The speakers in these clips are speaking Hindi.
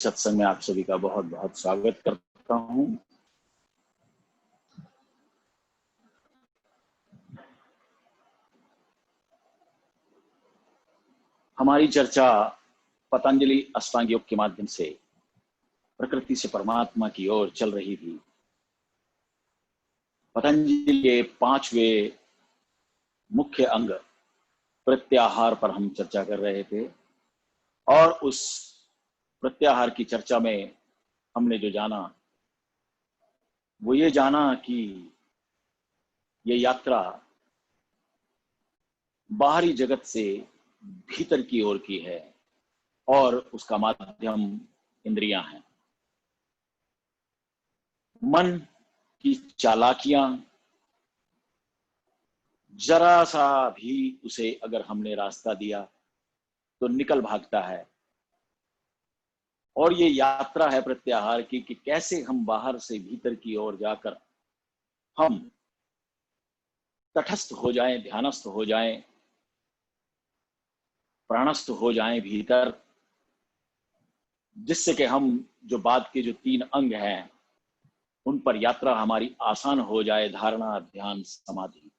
सत्संग में आप सभी का बहुत बहुत स्वागत करता हूं। हमारी चर्चा पतंजलि अष्टांग योग के माध्यम से प्रकृति से परमात्मा की ओर चल रही थी। पतंजलि के 5वें मुख्य अंग प्रत्याहार पर हम चर्चा कर रहे थे और उस प्रत्याहार की चर्चा में हमने जो जाना वो ये जाना कि ये यात्रा बाहरी जगत से भीतर की ओर की है और उसका माध्यम इंद्रियां हैं। मन की चालाकियां, जरा सा भी उसे अगर हमने रास्ता दिया तो निकल भागता है। और ये यात्रा है प्रत्याहार की कि कैसे हम बाहर से भीतर की ओर जाकर हम तटस्थ हो जाएं, ध्यानस्थ हो जाएं, प्राणस्थ हो जाएं भीतर, जिससे कि हम जो बाद के जो 3 अंग हैं उन पर यात्रा हमारी आसान हो जाए, धारणा, ध्यान, समाधि,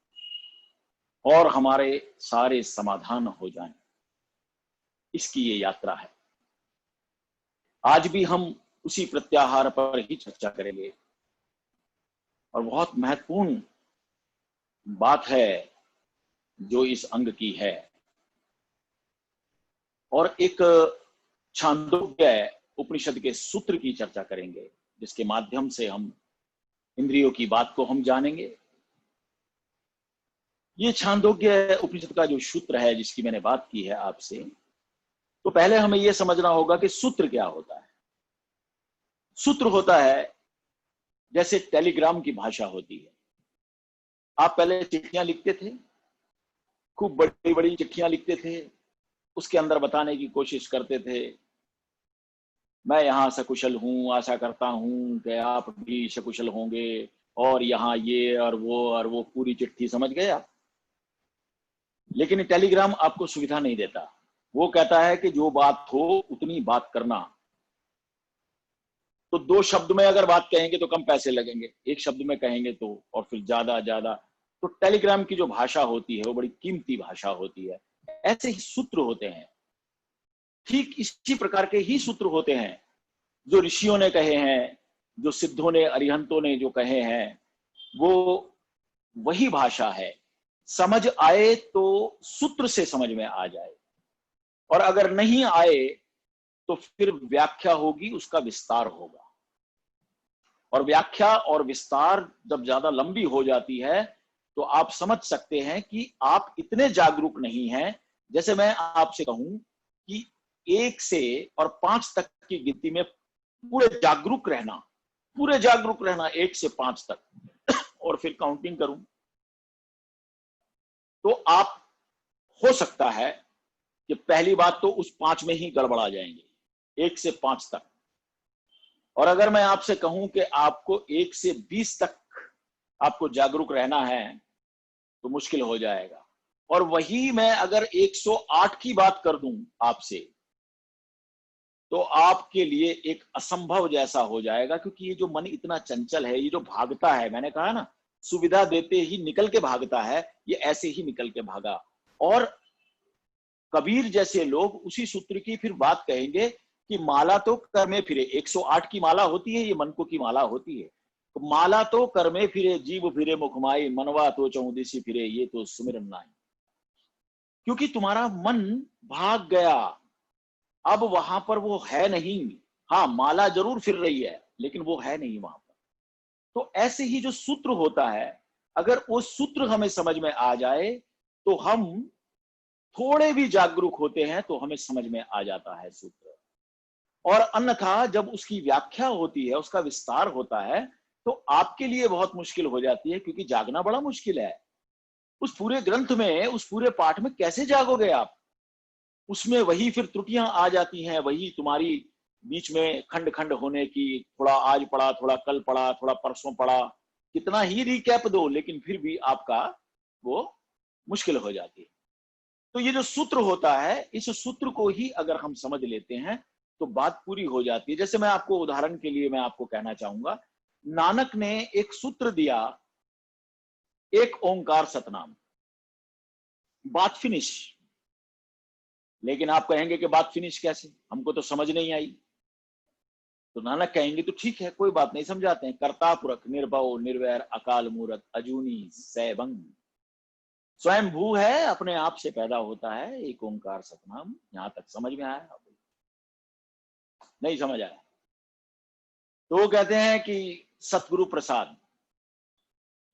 और हमारे सारे समाधान हो जाएं। इसकी ये यात्रा है। आज भी हम उसी प्रत्याहार पर ही चर्चा करेंगे और बहुत महत्वपूर्ण बात है जो इस अंग की है। और एक छांदोग्य उपनिषद के सूत्र की चर्चा करेंगे जिसके माध्यम से हम इंद्रियों की बात को हम जानेंगे। ये छांदोग्य उपनिषद का जो सूत्र है जिसकी मैंने बात की है आपसे, तो पहले हमें यह समझना होगा कि सूत्र क्या होता है। सूत्र होता है जैसे टेलीग्राम की भाषा होती है। आप पहले चिट्ठियां लिखते थे, खूब बड़ी बड़ी चिट्ठियां लिखते थे, उसके अंदर बताने की कोशिश करते थे, मैं यहां सकुशल हूं, आशा करता हूं कि आप भी सकुशल होंगे, और यहां ये और वो पूरी चिट्ठी समझ गए आप। लेकिन टेलीग्राम आपको सुविधा नहीं देता। वो कहता है कि जो बात हो उतनी बात करना। तो 2 शब्द में अगर बात कहेंगे तो कम पैसे लगेंगे, 1 शब्द में कहेंगे तो और फिर ज्यादा ज्यादा। तो टेलीग्राम की जो भाषा होती है वो बड़ी कीमती भाषा होती है। ऐसे ही सूत्र होते हैं, ठीक इसी प्रकार के ही सूत्र होते हैं जो ऋषियों ने कहे हैं, जो सिद्धों ने, अरिहंतों ने जो कहे हैं, वो वही भाषा है। समझ आए तो सूत्र से समझ में आ जाए, और अगर नहीं आए तो फिर व्याख्या होगी, उसका विस्तार होगा। और व्याख्या और विस्तार जब ज्यादा लंबी हो जाती है तो आप समझ सकते हैं कि आप इतने जागरूक नहीं हैं। जैसे मैं आपसे कहूं कि 1 से और 5 तक की गिनती में पूरे जागरूक रहना 1 से 5 तक, और फिर काउंटिंग करूं तो आप, हो सकता है कि पहली बात तो उस 5 में ही गड़बड़ा जाएंगे, 1 से 5 तक। और अगर मैं आपसे कहूं कि आपको 1 से 20 तक आपको जागरूक रहना है तो मुश्किल हो जाएगा। और वही मैं अगर 108 की बात कर दूं आपसे तो आपके लिए एक असंभव जैसा हो जाएगा, क्योंकि ये जो मन इतना चंचल है, ये जो भागता है, मैंने कहा ना सुविधा देते ही निकल के भागता है, ये ऐसे ही निकल के भागा। और कबीर जैसे लोग उसी सूत्र की फिर बात कहेंगे कि माला तो कर में फिरे। 108 की माला होती है, ये मनको की माला होती है। तो माला तो कर में फिरे, जीव फिरे मुखमाई, मनवा तो चौदिसी फिरे, ये तो सुमिरन नाई। क्योंकि तुम्हारा मन भाग गया, अब वहां पर वो है नहीं। हाँ, माला जरूर फिर रही है लेकिन वो है नहीं वहां पर। तो ऐसे ही जो सूत्र होता है, अगर वो सूत्र हमें समझ में आ जाए तो हम थोड़े भी जागरूक होते हैं तो हमें समझ में आ जाता है सूत्र। और अन्यथा जब उसकी व्याख्या होती है, उसका विस्तार होता है, तो आपके लिए बहुत मुश्किल हो जाती है, क्योंकि जागना बड़ा मुश्किल है। उस पूरे ग्रंथ में, उस पूरे पाठ में कैसे जागोगे आप? उसमें वही फिर त्रुटियां आ जाती हैं, वही तुम्हारी बीच में खंड खंड होने की, थोड़ा आज पढ़ा, थोड़ा कल पढ़ा, थोड़ा परसों पढ़ा, कितना ही रिकैप दो लेकिन फिर भी आपका वो मुश्किल हो जाती है। तो ये जो सूत्र होता है, इस सूत्र को ही अगर हम समझ लेते हैं तो बात पूरी हो जाती है। जैसे मैं आपको उदाहरण के लिए मैं आपको कहना चाहूंगा, नानक ने एक सूत्र दिया, एक ओंकार सतनाम, बात फिनिश। लेकिन आप कहेंगे कि बात फिनिश कैसे, हमको तो समझ नहीं आई। तो नानक कहेंगे तो ठीक है, कोई बात नहीं, समझाते हैं। कर्ता पुरख निर्भव निर्वैर अकाल मूरत अजूनी सैभंग, स्वयं भू है, अपने आप से पैदा होता है, एक ओंकार सतनाम। यहां तक समझ में आया? नहीं समझ आया? तो वो कहते हैं कि सतगुरु प्रसाद,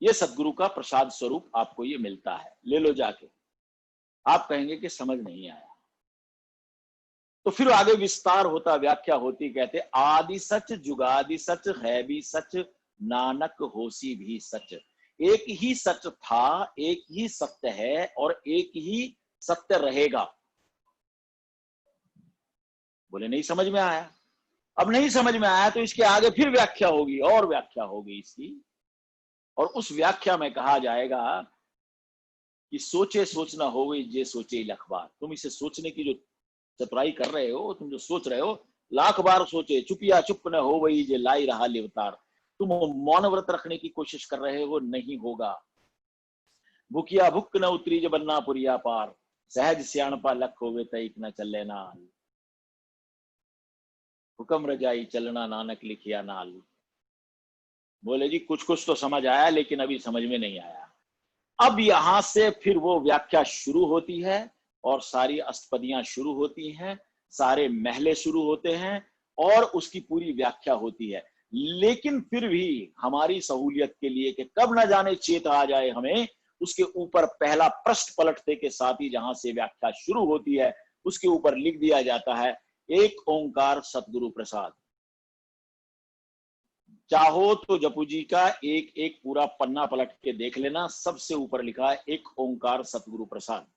ये सतगुरु का प्रसाद स्वरूप आपको ये मिलता है, ले लो जाके। आप कहेंगे कि समझ नहीं आया। तो फिर आगे विस्तार होता, व्याख्या होती, कहते आदि सच जुगादि सच है भी सच, नानक होसी भी सच। एक ही सच था, एक ही सत्य है और एक ही सत्य रहेगा। बोले नहीं समझ में आया। अब नहीं समझ में आया तो इसके आगे फिर व्याख्या होगी और व्याख्या होगी इसकी, और उस व्याख्या में कहा जाएगा कि सोचे सोचना हो गई जे सोचे लख बार। तुम इसे सोचने की जो चतुराई कर रहे हो, तुम जो सोच रहे हो, लाख बार सोचे चुपिया चुप न हो वही जे लाई रहा लिवतार। तुम मौन व्रत रखने की कोशिश कर रहे हो, नहीं होगा। भुकिया भुक न उतरी ज बन्ना पुरिया पार, सहज सियाणपा लख होवे तईक न चले नाल। हुक्म रजाई चलना नानक लिखिया नाल। बोले जी कुछ कुछ तो समझ आया, लेकिन अभी समझ में नहीं आया। अब यहां से फिर वो व्याख्या शुरू होती है और सारी अष्टपदियां शुरू होती हैं, सारे महले शुरू होते हैं और उसकी पूरी व्याख्या होती है। लेकिन फिर भी हमारी सहूलियत के लिए कि कब न जाने चेत आ जाए हमें, उसके ऊपर पहला पृष्ठ पलटते के साथ ही जहां से व्याख्या शुरू होती है उसके ऊपर लिख दिया जाता है एक ओंकार सतगुरु प्रसाद। चाहो तो जपू जी का एक एक पूरा पन्ना पलट के देख लेना, सबसे ऊपर लिखा है एक ओंकार सतगुरु प्रसाद।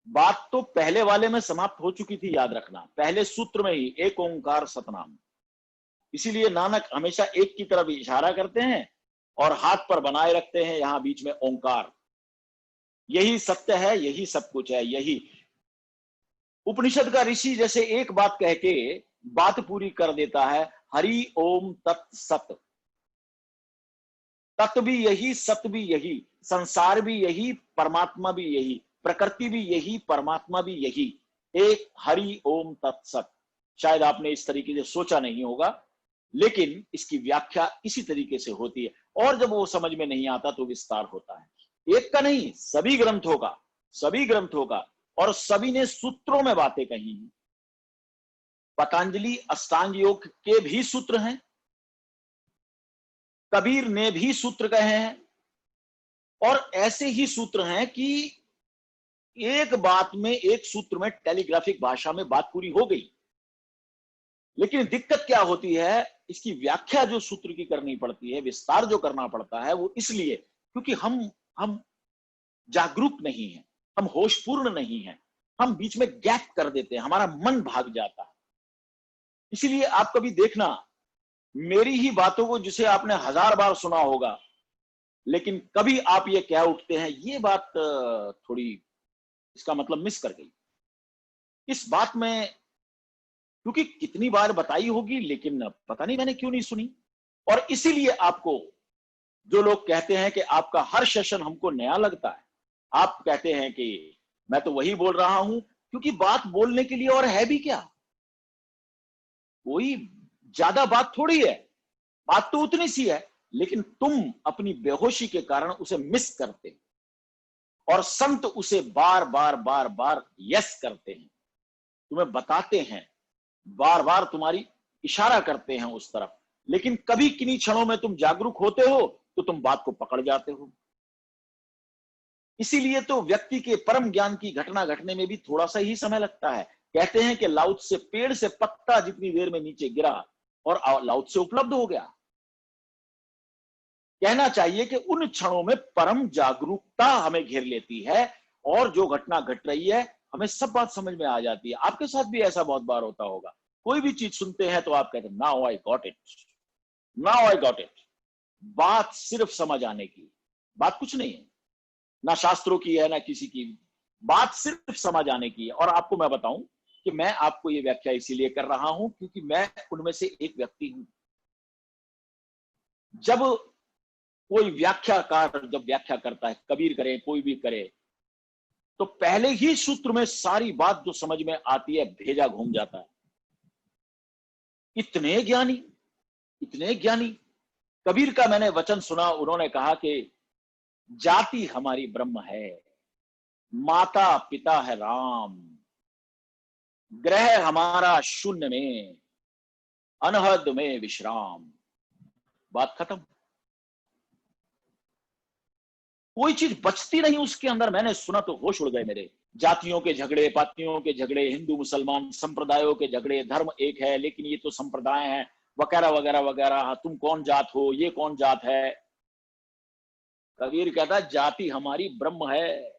बात तो पहले वाले में समाप्त हो चुकी थी, याद रखना, पहले सूत्र में ही एक ओंकार सतनाम। इसीलिए नानक हमेशा एक की तरफ इशारा करते हैं और हाथ पर बनाए रखते हैं यहां बीच में ओंकार। यही सत्य है, यही सब कुछ है, यही उपनिषद का ऋषि जैसे एक बात कह के बात पूरी कर देता है, हरि ओम तत् सत। तत्व भी यही, सत्य भी यही, संसार भी यही, परमात्मा भी यही, प्रकृति भी यही, परमात्मा भी यही, एक हरि ओम तत्सत। शायद आपने इस तरीके से सोचा नहीं होगा, लेकिन इसकी व्याख्या इसी तरीके से होती है। और जब वो समझ में नहीं आता तो विस्तार होता है। एक का नहीं, सभी ग्रंथों का, सभी ग्रंथों का। और सभी ने सूत्रों में बातें कही हैं। पतंजलि अष्टांग योग के भी सूत्र हैं, कबीर ने भी सूत्र कहे हैं, और ऐसे ही सूत्र हैं कि एक बात में, एक सूत्र में टेलीग्राफिक भाषा में बात पूरी हो गई। लेकिन दिक्कत क्या होती है, इसकी व्याख्या जो सूत्र की करनी पड़ती है, विस्तार जो करना पड़ता है, वो इसलिए क्योंकि हम जागरूक नहीं हैं, हम होशपूर्ण नहीं हैं, हम बीच में गैप कर देते हैं, हमारा मन भाग जाता है। इसीलिए आप कभी देखना, मेरी ही बातों को जिसे आपने 1000 बार सुना होगा, लेकिन कभी आप ये कह उठते हैं ये बात थोड़ी इसका मतलब मिस कर गई। इस बात में क्योंकि कितनी बार बताई होगी, लेकिन पता नहीं मैंने क्यों नहीं सुनी। और इसीलिए आपको जो लोग कहते हैं कि आपका हर सेशन हमको नया लगता है, आप कहते हैं कि मैं तो वही बोल रहा हूं, क्योंकि बात बोलने के लिए और है भी क्या, कोई ज्यादा बात थोड़ी है, बात तो उतनी सी है, लेकिन तुम अपनी बेहोशी के कारण उसे मिस करते हो। और संत उसे बार बार बार बार यस करते हैं, तुम्हें बताते हैं, बार बार तुम्हारी इशारा करते हैं उस तरफ। लेकिन कभी किन्हीं क्षणों में तुम जागरूक होते हो तो तुम बात को पकड़ जाते हो। इसीलिए तो व्यक्ति के परम ज्ञान की घटना घटने में भी थोड़ा सा ही समय लगता है। कहते हैं कि लाउत से पेड़ से पत्ता जितनी देर में नीचे गिरा और लाउत से उपलब्ध हो गया। कहना चाहिए कि उन क्षणों में परम जागरूकता हमें घेर लेती है और जो घटना घट रही है हमें सब बात समझ में आ जाती है। आपके साथ भी ऐसा बहुत बार होता होगा, कोई भी चीज सुनते हैं तो आप कहते हैं now I got it, now I got it. बात सिर्फ समझ आने की, बात कुछ नहीं है, ना शास्त्रों की है ना किसी की, बात सिर्फ समझ आने की है। और आपको मैं बताऊं, कि मैं आपको ये व्याख्या इसीलिए कर रहा हूं क्योंकि मैं उनमें से एक व्यक्ति हूं। जब कोई व्याख्याकार जब व्याख्या करता है, कबीर करे कोई भी करे, तो पहले ही सूत्र में सारी बात जो समझ में आती है भेजा घूम जाता है। इतने ज्ञानी, इतने ज्ञानी। कबीर का मैंने वचन सुना, उन्होंने कहा कि जाति हमारी ब्रह्म है, माता पिता है राम, ग्रह हमारा शून्य में, अनहद में विश्राम। बात खत्म। कोई चीज बचती नहीं उसके अंदर। मैंने सुना तो होश उड़ गए मेरे। जातियों के झगड़े, पातियों के झगड़े, हिंदू मुसलमान संप्रदायों के झगड़े, धर्म एक है लेकिन ये तो संप्रदाय हैं, वगैरह वगैरह वगैरह। तुम कौन जात हो, ये कौन जात है। कबीर कहता जाति हमारी ब्रह्म है।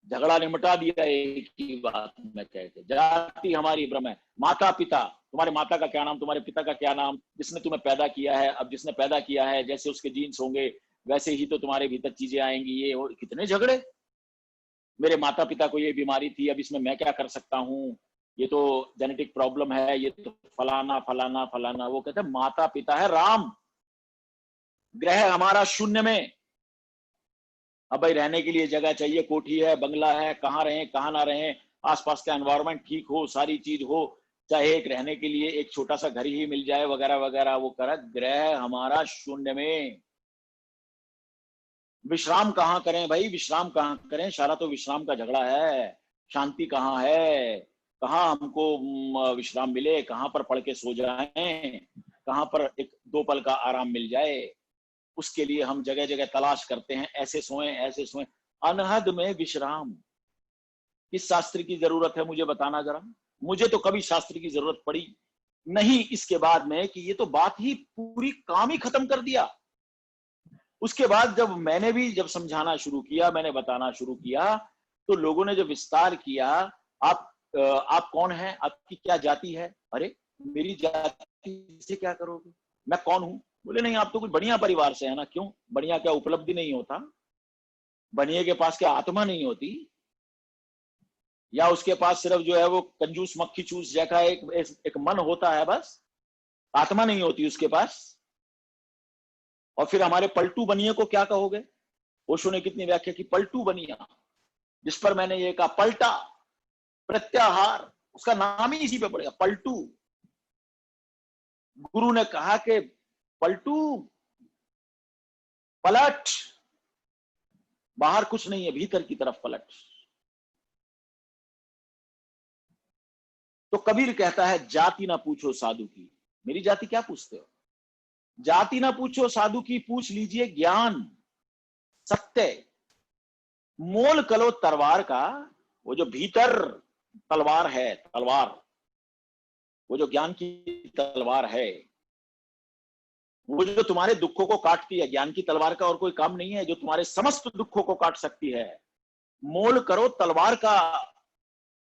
झगड़ा निमटा दिया एक ही बात में कहते, जाति हमारी ब्रह्म है। माता पिता, तुम्हारे माता का क्या नाम, तुम्हारे पिता का क्या नाम, जिसने तुम्हें पैदा किया है। अब जिसने पैदा किया है जैसे उसके जीन्स होंगे वैसे ही तो तुम्हारे भीतर चीजें आएंगी। ये और कितने झगड़े। मेरे माता पिता को ये बीमारी थी, अब इसमें मैं क्या कर सकता हूँ, ये तो जेनेटिक प्रॉब्लम है, ये तो फलाना फलाना फलाना। वो कहते हैं माता पिता है राम, ग्रह हमारा शून्य में। अब भाई रहने के लिए जगह चाहिए, कोठी है, बंगला है, कहाँ रहें कहाँ ना रहें, आसपास का एनवायरनमेंट ठीक हो, सारी चीज हो, चाहे एक रहने के लिए एक छोटा सा घर ही मिल जाए वगैरह वगैरह। वो करा, ग्रह हमारा शून्य में। विश्राम कहाँ करें भाई, विश्राम कहाँ करें, सारा तो विश्राम का झगड़ा है। शांति कहाँ है, कहाँ हमको विश्राम मिले, कहाँ पर पढ़ के सो जाएं, कहाँ पर एक दो पल का आराम मिल जाए। उसके लिए हम जगह जगह तलाश करते हैं, ऐसे सोएं ऐसे सोएं। अनहद में विश्राम। किस शास्त्र की जरूरत है मुझे बताना जरा। मुझे तो कभी शास्त्र की जरूरत पड़ी नहीं इसके बाद में, कि ये तो बात ही पूरी काम ही खत्म कर दिया। उसके बाद जब मैंने भी जब समझाना शुरू किया, मैंने बताना शुरू किया, तो लोगों ने जब विस्तार किया, आप कौन हैं, आपकी क्या जाति है। अरे मेरी जाति से क्या करोगे, मैं कौन हूं। बोले नहीं, आप तो कुछ बढ़िया परिवार से है ना। क्यों बढ़िया, क्या उपलब्धि नहीं होता, बढ़िया के पास क्या आत्मा नहीं होती, या उसके पास सिर्फ जो है वो कंजूस मक्खी चूस जैसा एक मन होता है, बस आत्मा नहीं होती उसके पास। और फिर हमारे पलटू बनिए को क्या कहोगे। ओशो ने कितनी व्याख्या की, पलटू बनिया, जिस पर मैंने ये कहा पलटा, प्रत्याहार, उसका नाम ही इसी पे पड़ेगा, पलटू। गुरु ने कहा कि पलटू पलट, बाहर कुछ नहीं है, भीतर की तरफ पलट। तो कबीर कहता है जाति ना पूछो साधु की। मेरी जाति क्या पूछते हो, जाति ना पूछो साधु की, पूछ लीजिए ज्ञान सत्य। मोल कलो तलवार का, वो जो भीतर तलवार है, तलवार, वो जो ज्ञान की तलवार है, वो जो तुम्हारे दुखों को काटती है। ज्ञान की तलवार का और कोई काम नहीं है जो तुम्हारे समस्त दुखों को काट सकती है। मोल करो तलवार का,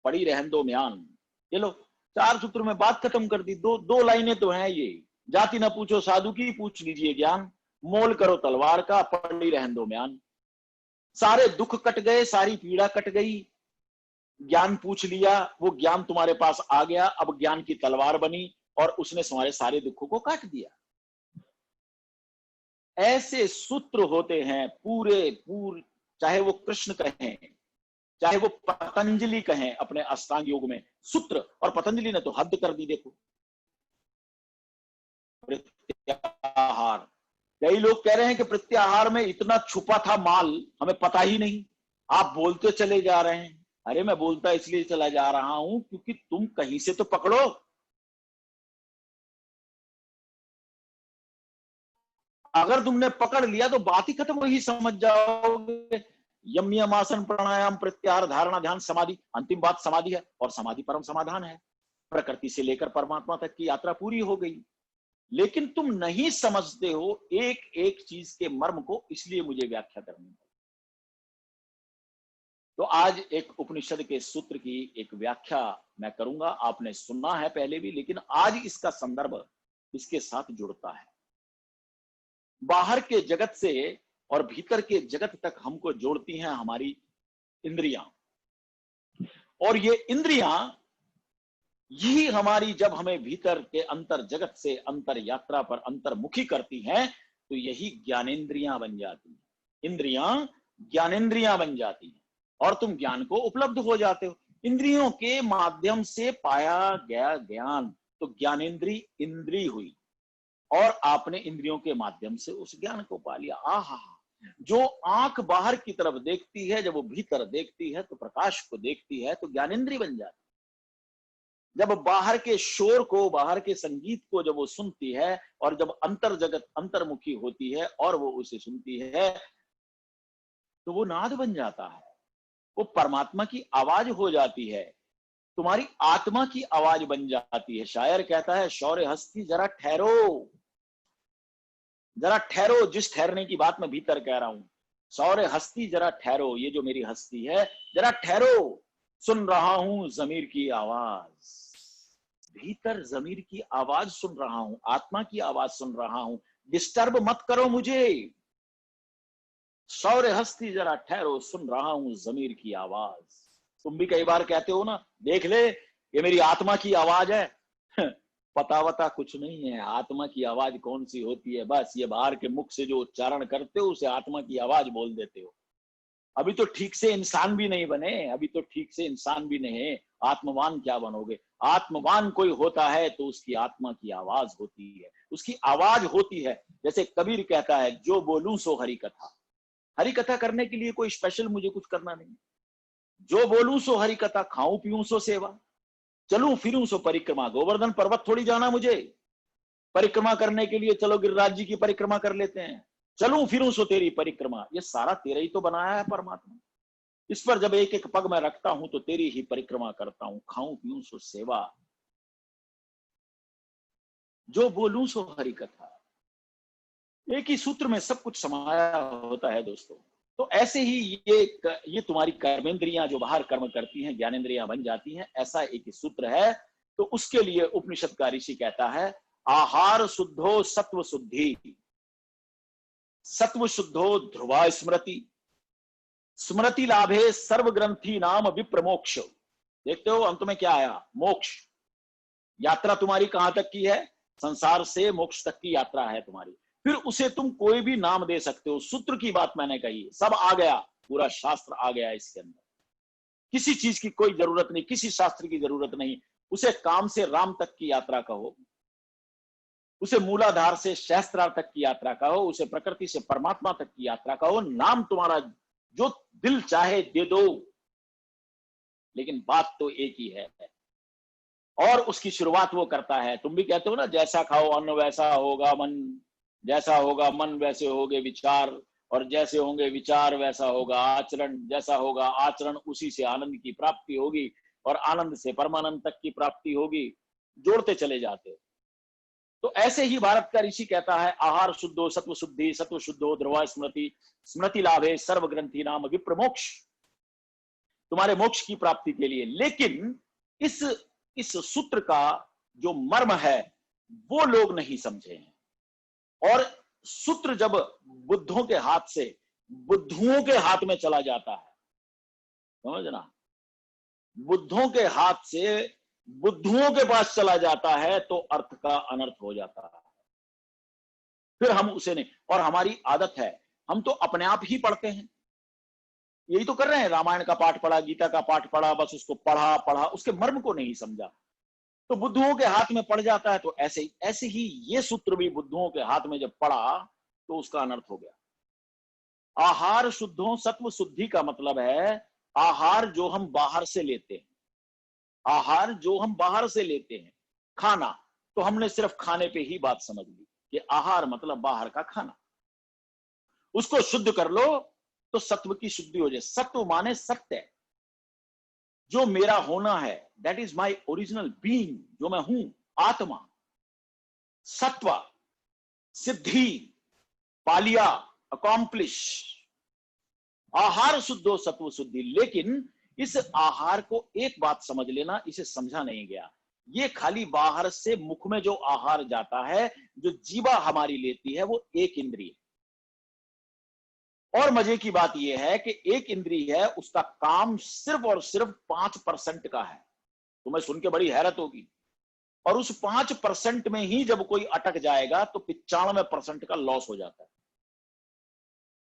पड़ी रहन दो म्यान। ये लो, 4 सूत्र में बात खत्म कर दी। दो लाइनें तो हैं ये। जाति ना पूछो साधु की, पूछ लीजिए ज्ञान। मोल करो तलवार का, पड़ी रहन दो म्यान। सारे दुख कट गए, सारी पीड़ा कट गई। ज्ञान पूछ लिया, वो ज्ञान तुम्हारे पास आ गया, अब ज्ञान की तलवार बनी और उसने तुम्हारे सारे दुखों को काट दिया। ऐसे सूत्र होते हैं पूरे, चाहे वो कृष्ण कहें, चाहे वो पतंजलि कहें अपने अष्टांग योग में सूत्र। और पतंजलि ने तो हद कर दी। देखो प्रत्याहार, कई लोग कह रहे हैं कि प्रत्याहार में इतना छुपा था माल, हमें पता ही नहीं, आप बोलते चले जा रहे हैं। अरे मैं बोलता इसलिए चला जा रहा हूं क्योंकि तुम कहीं से तो पकड़ो। अगर तुमने पकड़ लिया तो बात ही खत्म, वही समझ जाओगे। यम नियम आसन प्राणायाम प्रत्याहार धारणा ध्यान समाधि, अंतिम बात समाधि है, और समाधि परम समाधान है। प्रकृति से लेकर परमात्मा तक की यात्रा पूरी हो गई। लेकिन तुम नहीं समझते हो एक एक चीज के मर्म को, इसलिए मुझे व्याख्या करनी है। तो आज एक उपनिषद के सूत्र की एक व्याख्या मैं करूंगा। आपने सुना है पहले भी, लेकिन आज इसका संदर्भ इसके साथ जुड़ता है। बाहर के जगत से और भीतर के जगत तक हमको जोड़ती हैं हमारी इंद्रियां। और ये इंद्रियां यही हमारी, जब हमें भीतर के अंतर जगत से अंतर यात्रा पर अंतर्मुखी करती हैं, तो यही ज्ञानेंद्रियां बन जाती हैं। इंद्रियां ज्ञानेंद्रियां बन जाती हैं और तुम ज्ञान को उपलब्ध हो जाते हो। इंद्रियों के माध्यम से पाया गया ज्ञान तो ज्ञानेंद्री इंद्री हुई, और आपने इंद्रियों के माध्यम से उस ज्ञान को पा लिया। आहा, जो आंख बाहर की तरफ देखती है, जब वो भीतर देखती है तो प्रकाश को देखती है, तो ज्ञानेंद्री बन जाती है। जब बाहर के शोर को, बाहर के संगीत को जब वो सुनती है, और जब अंतर जगत अंतर्मुखी होती है और वो उसे सुनती है, तो वो नाद बन जाता है, वो परमात्मा की आवाज हो जाती है, तुम्हारी आत्मा की आवाज बन जाती है। शायर कहता है, शौर्य हस्ती जरा ठहरो, जरा ठहरो। जिस ठहरने की बात मैं भीतर कह रहा हूं, शौर्य हस्ती जरा ठहरो, ये जो मेरी हस्ती है, जरा ठहरो, सुन रहा हूं जमीर की आवाज। भीतर जमीर की आवाज सुन रहा हूं, आत्मा की आवाज सुन रहा हूं, डिस्टर्ब मत करो मुझे। शौर्य हस्ती जरा ठहरो, सुन रहा हूं जमीर की आवाज। तुम भी कई बार कहते हो ना, देख ले ये मेरी आत्मा की आवाज है। पता वता कुछ नहीं है, आत्मा की आवाज कौन सी होती है। बस ये बाहर के मुख से जो उच्चारण करते हो, उसे आत्मा की आवाज बोल देते हो। अभी तो ठीक से इंसान भी नहीं बने, अभी तो ठीक से इंसान भी नहीं है, आत्मवान क्या बनोगे। आत्मवान कोई होता है तो उसकी आत्मा की आवाज होती है, उसकी आवाज होती है। जैसे कबीर कहता है, जो बोलूं सो हरि कथा। हरि कथा करने के लिए कोई स्पेशल मुझे कुछ करना नहीं, जो बोलूं सो हरि कथा, खाऊं पीऊं सो सेवा, चलूं फिरूं सो परिक्रमा। गोवर्धन पर्वत थोड़ी जाना मुझे परिक्रमा करने के लिए, चलो गिरिराज जी की परिक्रमा कर लेते हैं। चलूं फिरूं सो तेरी परिक्रमा, ये सारा तेरा ही तो बनाया है परमात्मा। इस पर जब एक एक पग मैं रखता हूं तो तेरी ही परिक्रमा करता हूं, खाऊं पीऊं सो सेवा, जो बोलूं सो हरि कथा। एक ही सूत्र में सब कुछ समाया होता है दोस्तों। तो ऐसे ही ये तुम्हारी कर्मेंद्रियां जो बाहर कर्म करती हैं, ज्ञानेंद्रियां बन जाती हैं, ऐसा एक ही सूत्र है। तो उसके लिए उपनिषद का ऋषि कहता है, आहार शुद्धो सत्व शुद्धि, सत्व शुद्धो ध्रुवा स्मृति, स्मृति लाभे सर्व ग्रंथि नाम विप्रमोक्ष। देखते हो अंत में क्या आया, मोक्ष। यात्रा तुम्हारी कहां तक की है, संसार से मोक्ष तक की यात्रा है तुम्हारी। फिर उसे तुम कोई भी नाम दे सकते हो। सूत्र की बात मैंने कही, सब आ गया, पूरा शास्त्र आ गया इसके अंदर। किसी चीज की कोई जरूरत नहीं, किसी शास्त्र की जरूरत नहीं। उसे काम से राम तक की यात्रा कहो, उसे मूलाधार से सहस्त्रार तक की यात्रा कहो, उसे प्रकृति से परमात्मा तक की यात्रा कहो। नाम तुम्हारा जो दिल चाहे दे दो, लेकिन बात तो एक ही है। और उसकी शुरुआत वो करता है। तुम भी कहते हो ना, जैसा खाओ अन्न वैसा होगा मन, जैसा होगा मन वैसे होंगे विचार, और जैसे होंगे विचार वैसा होगा आचरण, जैसा होगा आचरण उसी से आनंद की प्राप्ति होगी, और आनंद से परमानंद तक की प्राप्ति होगी। जोड़ते चले जाते हो। तो ऐसे ही भारत का ऋषि कहता है, आहार शुद्धो सत्व शुद्धि, सत्व शुद्धो ध्रुवा स्मृति, स्मृति लाभे सर्व ग्रंथि नाम विप्रमोक्ष। तुम्हारे मोक्ष की प्राप्ति के लिए। लेकिन इस सूत्र का जो मर्म है वो लोग नहीं समझे हैं। और सूत्र जब बुद्धों के हाथ से बुद्धुओं के हाथ में चला जाता है, समझना, बुद्धों के हाथ से बुद्धुओं के पास चला जाता है, तो अर्थ का अनर्थ हो जाता है। फिर हम उसे नहीं, और हमारी आदत है, हम तो अपने आप ही पढ़ते हैं। यही तो कर रहे हैं, रामायण का पाठ पढ़ा, गीता का पाठ पढ़ा, बस उसको पढ़ा, उसके मर्म को नहीं समझा, तो बुद्धुओं के हाथ में पड़ जाता है। तो ऐसे ही ये सूत्र भी बुद्धुओं के हाथ में जब पड़ा तो उसका अनर्थ हो गया। आहार शुद्धों सत्व शुद्धि का मतलब है आहार जो हम बाहर से लेते हैं, आहार जो हम बाहर से लेते हैं, खाना। तो हमने सिर्फ खाने पे ही बात समझ ली कि आहार मतलब बाहर का खाना। उसको शुद्ध कर लो तो सत्व की शुद्धि हो जाए। सत्व माने सत्य, जो मेरा होना है, that is my original being, जो मैं हूं, आत्मा। सत्व सिद्धि, पालिया, अकॉम्प्लिश। आहार शुद्धो सत्व शुद्धि। लेकिन इस आहार को एक बात समझ लेना, इसे समझा नहीं गया। ये खाली बाहर से मुख में जो आहार जाता है, जो जीवा हमारी लेती है, वो एक इंद्रिय, और मजे की बात यह है कि एक इंद्री है, उसका काम सिर्फ और सिर्फ 5% का है। तुम्हें सुन के बड़ी हैरत होगी। और उस 5% में ही जब कोई अटक जाएगा तो 95% का लॉस हो जाता है।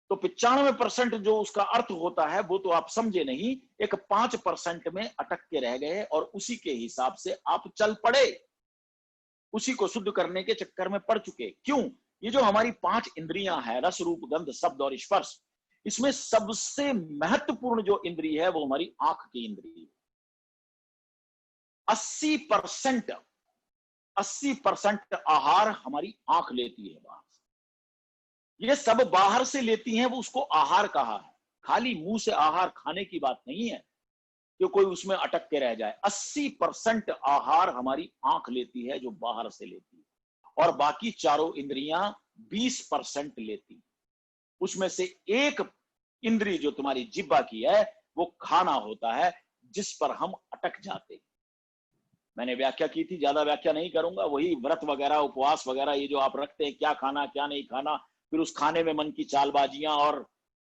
तो 95% जो उसका अर्थ होता है वो तो आप समझे नहीं, एक 5% में अटक के रह गए और उसी के हिसाब से आप चल पड़े, उसी को शुद्ध करने के चक्कर में पड़ चुके। क्यों? ये जो हमारी 5 इंद्रियां हैं, रस रूप गंध शब्द और स्पर्श, इसमें सबसे महत्वपूर्ण जो इंद्री है वो हमारी आंख की इंद्री है। 80% आहार हमारी आंख लेती है बाहर से। ये सब बाहर से लेती हैं, वो उसको आहार कहा है। खाली मुंह से आहार खाने की बात नहीं है कि कोई उसमें अटक के रह जाए। 80% आहार हमारी आंख लेती है, जो बाहर से लेती है, और बाकी चारों इंद्रियां 20% लेती। उसमें से एक इंद्री जो तुम्हारी जिह्वा की है वो खाना होता है, जिस पर हम अटक जाते हैं। मैंने व्याख्या की थी, ज्यादा व्याख्या नहीं करूंगा। वही व्रत वगैरह, उपवास वगैरह, ये जो आप रखते हैं, क्या खाना क्या नहीं खाना, फिर उस खाने में मन की चालबाजियां, और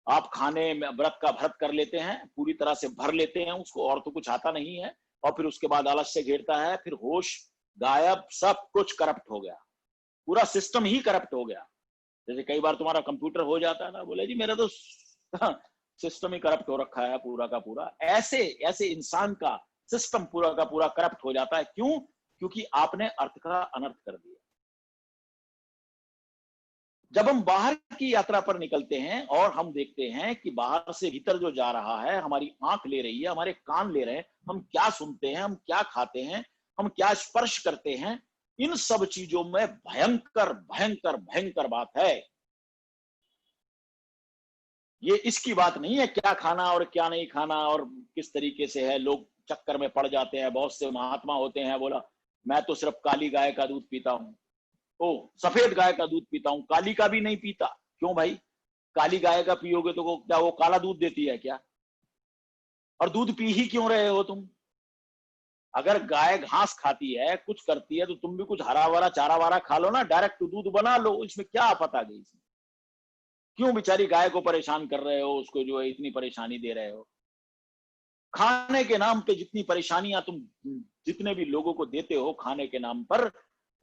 आप खाने में व्रत का भरत कर लेते हैं, पूरी तरह से भर लेते हैं उसको, और तो कुछ आता नहीं है। और फिर उसके बाद आलस्य घेरता है, फिर होश गायब, सब कुछ करप्ट हो गया, पूरा सिस्टम ही करप्ट हो गया। जैसे कई बार तुम्हारा कंप्यूटर हो जाता है ना, बोले जी मेरा तो सिस्टम ही करप्ट हो रखा है पूरा का पूरा। ऐसे ऐसे इंसान का सिस्टम पूरा का पूरा करप्ट हो जाता है। क्यों? क्योंकि आपने अर्थ का अनर्थ कर दिया। जब हम बाहर की यात्रा पर निकलते हैं और हम देखते हैं कि बाहर से भीतर जो जा रहा है, हमारी आंख ले रही है, हमारे कान ले रहे हैं, हम क्या सुनते हैं, हम क्या खाते हैं, हम क्या स्पर्श करते हैं, इन सब चीजों में भयंकर भयंकर भयंकर बात है। ये इसकी बात नहीं है क्या खाना और क्या नहीं खाना और किस तरीके से है। लोग चक्कर में पड़ जाते हैं। बहुत से महात्मा होते हैं, बोला मैं तो सिर्फ काली गाय का दूध पीता हूं, ओ सफेद गाय का दूध पीता हूं, काली का भी नहीं पीता। क्यों भाई? काली गाय का पियोगे तो क्या वो काला दूध देती है क्या? और दूध पी ही क्यों रहे हो तुम? अगर गाय घास खाती है, कुछ करती है, तो तुम भी कुछ हरा भरा चारा वारा खा लो ना, डायरेक्ट दूध बना लो। इसमें क्या आफत आ गई? इसमें क्यों बेचारी गाय को परेशान कर रहे हो, उसको जो है इतनी परेशानी दे रहे हो? खाने के नाम पे जितनी परेशानियां तुम जितने भी लोगों को देते हो खाने के नाम पर,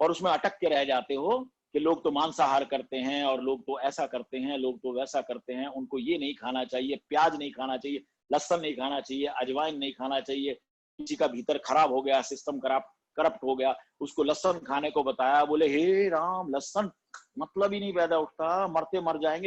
और उसमें अटक के रह जाते हो कि लोग तो मांसाहार करते हैं और लोग तो ऐसा करते हैं, लोग तो वैसा करते हैं, उनको ये नहीं खाना चाहिए, प्याज नहीं खाना चाहिए, लहसुन नहीं खाना चाहिए, अजवाइन नहीं खाना चाहिए। किसी का भीतर खराब हो गया, सिस्टम करप्ट हो गया, उसको लहसुन खाने को बताया, बोले हे राम, लहसुन मतलब ही नहीं पैदा उठता, मरते मर जाएंगे।